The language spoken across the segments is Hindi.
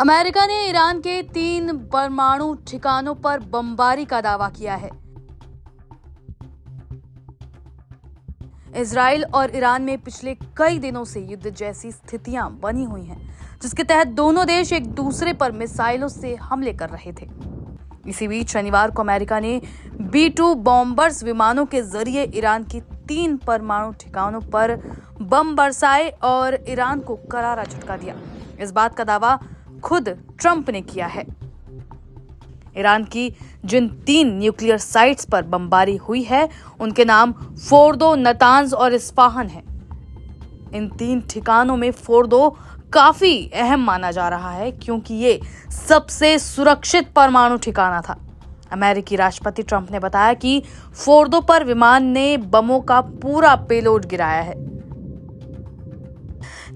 अमेरिका ने ईरान के 3 परमाणु ठिकानों पर बमबारी का दावा किया है। इजराइल और ईरान में पिछले कई दिनों से युद्ध जैसी स्थितियां बनी हुई हैं, जिसके तहत दोनों देश एक दूसरे पर मिसाइलों से हमले कर रहे थे। इसी बीच शनिवार को अमेरिका ने B-2 बॉम्बर्स विमानों के जरिए ईरान के 3 परमाणु ठिकानों पर बम बरसाए और ईरान को करारा झटका दिया। इस बात का दावा खुद ट्रंप ने किया है। ईरान की जिन 3 न्यूक्लियर साइट्स पर बमबारी हुई है, उनके नाम फोर्दो, नतांज और इस्फाहान है। इन 3 ठिकानों में फोर्दो काफी अहम माना जा रहा है, क्योंकि ये सबसे सुरक्षित परमाणु ठिकाना था। अमेरिकी राष्ट्रपति ट्रंप ने बताया कि फोर्दो पर विमान ने बमों का पूरा पेलोड गिराया है।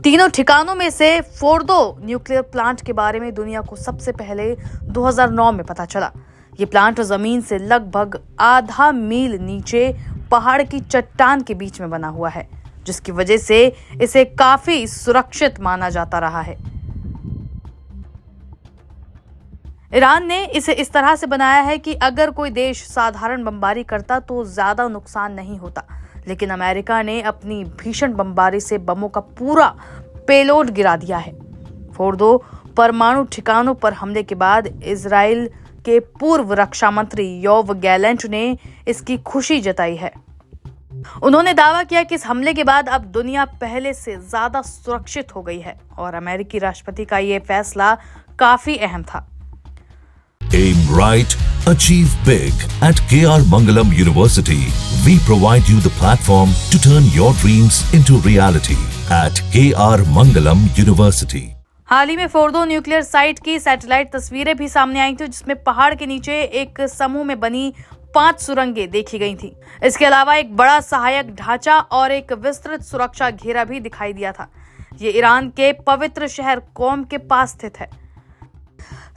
तीनों ठिकानों में से फोर्दो न्यूक्लियर प्लांट के बारे में दुनिया को सबसे पहले 2009 में पता चला। ये प्लांट जमीन से लगभग आधा मील नीचे पहाड़ की चट्टान के बीच में बना हुआ है, जिसकी वजह से इसे काफी सुरक्षित माना जाता रहा है। ईरान ने इसे इस तरह से बनाया है कि अगर कोई देश साधारण बमबारी करता तो ज्यादा नुकसान नहीं होता, लेकिन अमेरिका ने अपनी भीषण बमबारी से बमों का पूरा पेलोड गिरा दिया है। फोर्दो परमाणु ठिकानों पर हमले के बाद इजराइल के पूर्व रक्षा मंत्री योव गैलेंट ने इसकी खुशी जताई है। उन्होंने दावा किया कि इस हमले के बाद अब दुनिया पहले से ज्यादा सुरक्षित हो गई है और अमेरिकी राष्ट्रपति का ये फैसला काफी अहम था। Aim right, achieve big. At KR Mangalam University, we provide you the platform to turn your dreams into reality. At KR Mangalam University. हाल ही में फोर्दो न्यूक्लियर साइट की सैटेलाइट तस्वीरें भी सामने आई थी, जिसमें पहाड़ के नीचे एक समूह में बनी 5 सुरंगें देखी गई थी। इसके अलावा एक बड़ा सहायक ढांचा और एक विस्तृत सुरक्षा घेरा भी दिखाई दिया था। ये ईरान के पवित्र शहर कोम के पास स्थित है।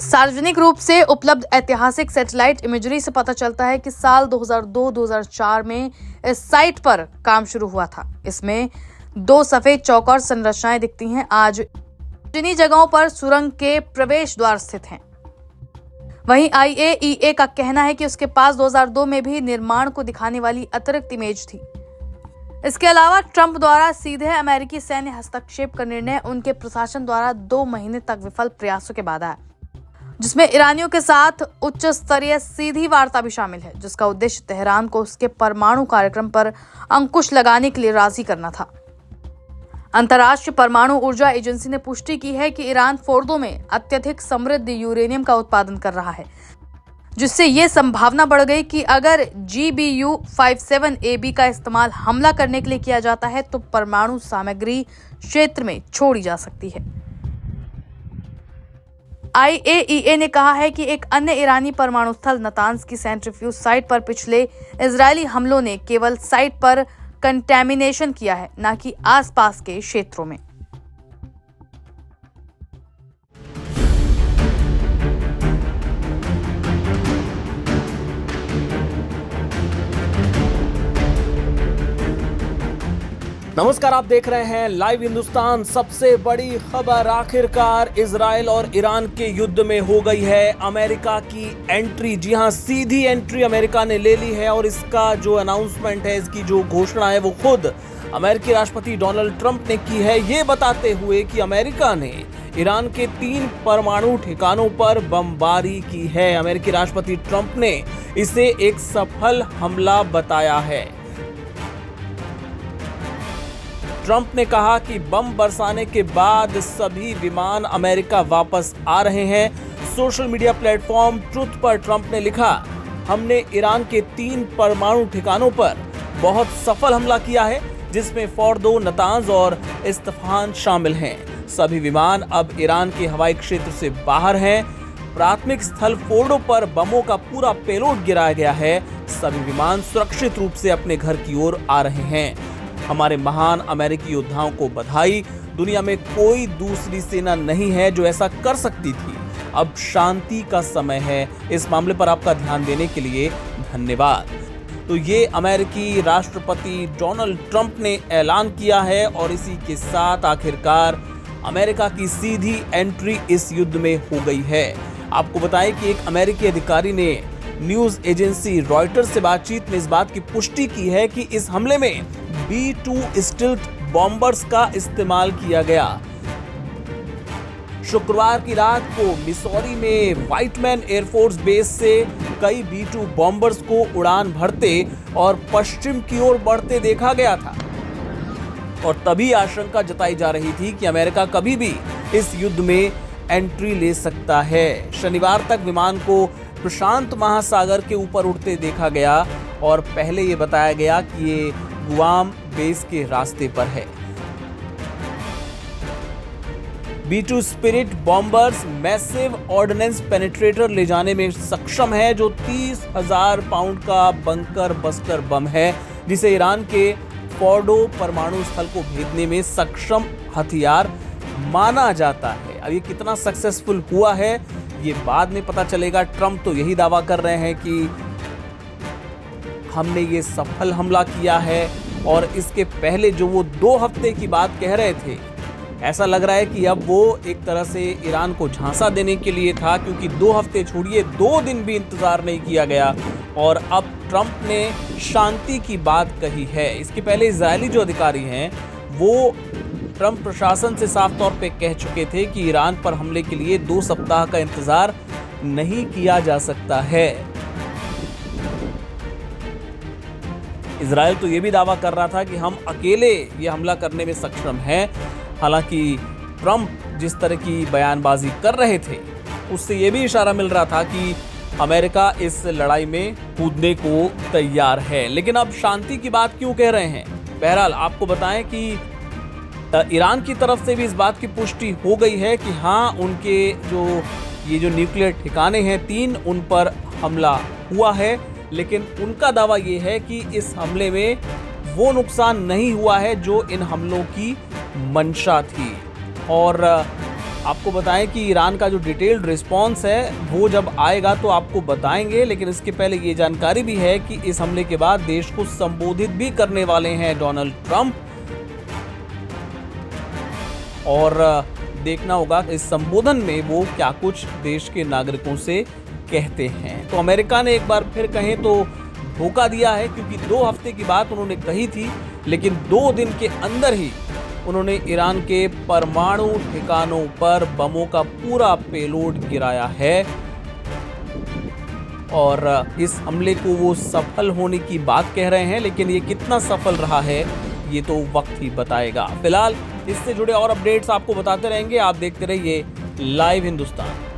सार्वजनिक रूप से उपलब्ध ऐतिहासिक सैटेलाइट इमेजरी से पता चलता है कि साल 2002-2004 में इस साइट पर काम शुरू हुआ था। इसमें 2 सफेद चौकोर संरचनाएं दिखती हैं। आज जिन्हीं जगहों पर सुरंग के प्रवेश द्वार स्थित हैं। वहीं IAEA का कहना है कि उसके पास 2002 में भी निर्माण को दिखाने वाली अतिरिक्त इमेज थी। इसके अलावा ट्रंप द्वारा सीधे अमेरिकी सैन्य हस्तक्षेप का निर्णय उनके प्रशासन द्वारा 2 महीने तक विफल प्रयासों के बाद आया, जिसमें ईरानियों के साथ उच्च स्तरीय सीधी वार्ता भी शामिल है, जिसका उद्देश्य तेहरान को उसके परमाणु कार्यक्रम पर अंकुश लगाने के लिए राजी करना था। अंतर्राष्ट्रीय परमाणु ऊर्जा एजेंसी ने पुष्टि की है कि ईरान फोर्दो में अत्यधिक समृद्ध यूरेनियम का उत्पादन कर रहा है, जिससे ये संभावना बढ़ गई कि अगर GBU-57AB का इस्तेमाल हमला करने के लिए किया जाता है तो परमाणु सामग्री क्षेत्र में छोड़ी जा सकती है। IAEA ने कहा है कि एक अन्य ईरानी परमाणु स्थल नतांज की सेंट्रीफ्यूज साइट पर पिछले इजरायली हमलों ने केवल साइट पर कंटैमिनेशन किया है, न कि आसपास के क्षेत्रों में। नमस्कार, आप देख रहे हैं लाइव हिंदुस्तान। सबसे बड़ी खबर, आखिरकार इजराइल और ईरान के युद्ध में हो गई है अमेरिका की एंट्री। जी हां, सीधी एंट्री अमेरिका ने ले ली है और इसका जो अनाउंसमेंट है, इसकी जो घोषणा है, वो खुद अमेरिकी राष्ट्रपति डोनाल्ड ट्रंप ने की है, ये बताते हुए कि अमेरिका ने ईरान के 3 परमाणु ठिकानों पर बमबारी की है। अमेरिकी राष्ट्रपति ट्रंप ने इसे एक सफल हमला बताया है। ट्रंप ने कहा कि बम बरसाने के बाद सभी विमान अमेरिका वापस आ रहे हैं। सोशल मीडिया प्लेटफॉर्म ट्रुथ पर ट्रंप ने लिखा, हमने ईरान के 3 परमाणु ठिकानों पर बहुत सफल हमला किया है, जिसमें फोर्दो, नतांज और इस्फहान शामिल हैं। सभी विमान अब ईरान के हवाई क्षेत्र से बाहर हैं। प्राथमिक स्थल फोर्डो पर बमों का पूरा पेलोड गिराया गया है। सभी विमान सुरक्षित रूप से अपने घर की ओर आ रहे हैं। हमारे महान अमेरिकी योद्धाओं को बधाई। दुनिया में कोई दूसरी सेना नहीं है जो ऐसा कर सकती थी। अब शांति का समय है। इस मामले पर आपका ध्यान देने के लिए धन्यवाद। तो ये अमेरिकी राष्ट्रपति डोनाल्ड ट्रंप ने ऐलान किया है और इसी के साथ आखिरकार अमेरिका की सीधी एंट्री इस युद्ध में हो गई है। आपको बताएं कि एक अमेरिकी अधिकारी ने न्यूज एजेंसी रॉयटर्स से बातचीत में इस बात की पुष्टि की है कि इस हमले में B-2 स्टिल्थ बॉम्बर्स का इस्तेमाल किया गया। शुक्रवार की रात को मिसौरी में व्हाइटमैन एयरफोर्स बेस से कई B-2 बॉम्बर्स को उड़ान भरते और पश्चिम की ओर बढ़ते देखा गया था और तभी आशंका जताई जा रही थी कि अमेरिका कभी भी इस युद्ध में एंट्री ले सकता है। शनिवार तक विमान को प्रशांत महासागर के ऊपर उड़ते देखा गया और पहले ये बताया गया कि ये गुआम बेस के रास्ते पर है। B-2 spirit bombers massive ordnance penetrator ले जाने में सक्षम है, जो 30,000 पाउंड का बंकर बस्टर बम है, जिसे ईरान के फोर्डो परमाणु स्थल को भेजने में सक्षम हथियार माना जाता है। अब ये कितना सक्सेसफुल हुआ है ये बाद में पता चलेगा। ट्रंप तो यही दावा कर रहे हैं कि हमने ये सफल हमला किया है, और इसके पहले जो वो 2 हफ्ते की बात कह रहे थे, ऐसा लग रहा है कि अब वो एक तरह से ईरान को झांसा देने के लिए था, क्योंकि 2 हफ्ते छोड़िए 2 दिन भी इंतजार नहीं किया गया और अब ट्रंप ने शांति की बात कही है। इसके पहले इजरायली जो अधिकारी हैं वो ट्रंप प्रशासन से साफ तौर पे कह चुके थे कि ईरान पर हमले के लिए 2 सप्ताह का इंतजार नहीं किया जा सकता है। इजरायल तो ये भी दावा कर रहा था कि हम अकेले ये हमला करने में सक्षम हैं। हालांकि ट्रंप जिस तरह की बयानबाजी कर रहे थे उससे ये भी इशारा मिल रहा था कि अमेरिका इस लड़ाई में कूदने को तैयार है। लेकिन अब शांति की बात क्यों कह रहे हैं? बहरहाल आपको बताएं कि ईरान की तरफ से भी इस बात की पुष्टि हो गई है कि हाँ, उनके जो न्यूक्लियर ठिकाने हैं 3, उन पर हमला हुआ है। लेकिन उनका दावा ये है कि इस हमले में वो नुकसान नहीं हुआ है जो इन हमलों की मंशा थी। और आपको बताएं कि ईरान का जो डिटेल्ड रिस्पॉन्स है वो जब आएगा तो आपको बताएंगे। लेकिन इसके पहले ये जानकारी भी है कि इस हमले के बाद देश को संबोधित भी करने वाले हैं डोनाल्ड ट्रंप, और देखना होगा इस संबोधन में वो क्या कुछ देश के नागरिकों से कहते हैं। तो अमेरिका ने एक बार फिर कहें तो धोखा दिया है, क्योंकि 2 हफ्ते की बात उन्होंने कही थी, लेकिन 2 दिन के अंदर ही उन्होंने ईरान के परमाणु ठिकानों पर बमों का पूरा पेलोड गिराया है। और इस हमले को वो सफल होने की बात कह रहे हैं, लेकिन ये कितना सफल रहा है ये तो वक्त ही बताएगा। फिलहाल इससे जुड़े और अपडेट्स आपको बताते रहेंगे। आप देखते रहिए लाइव हिंदुस्तान।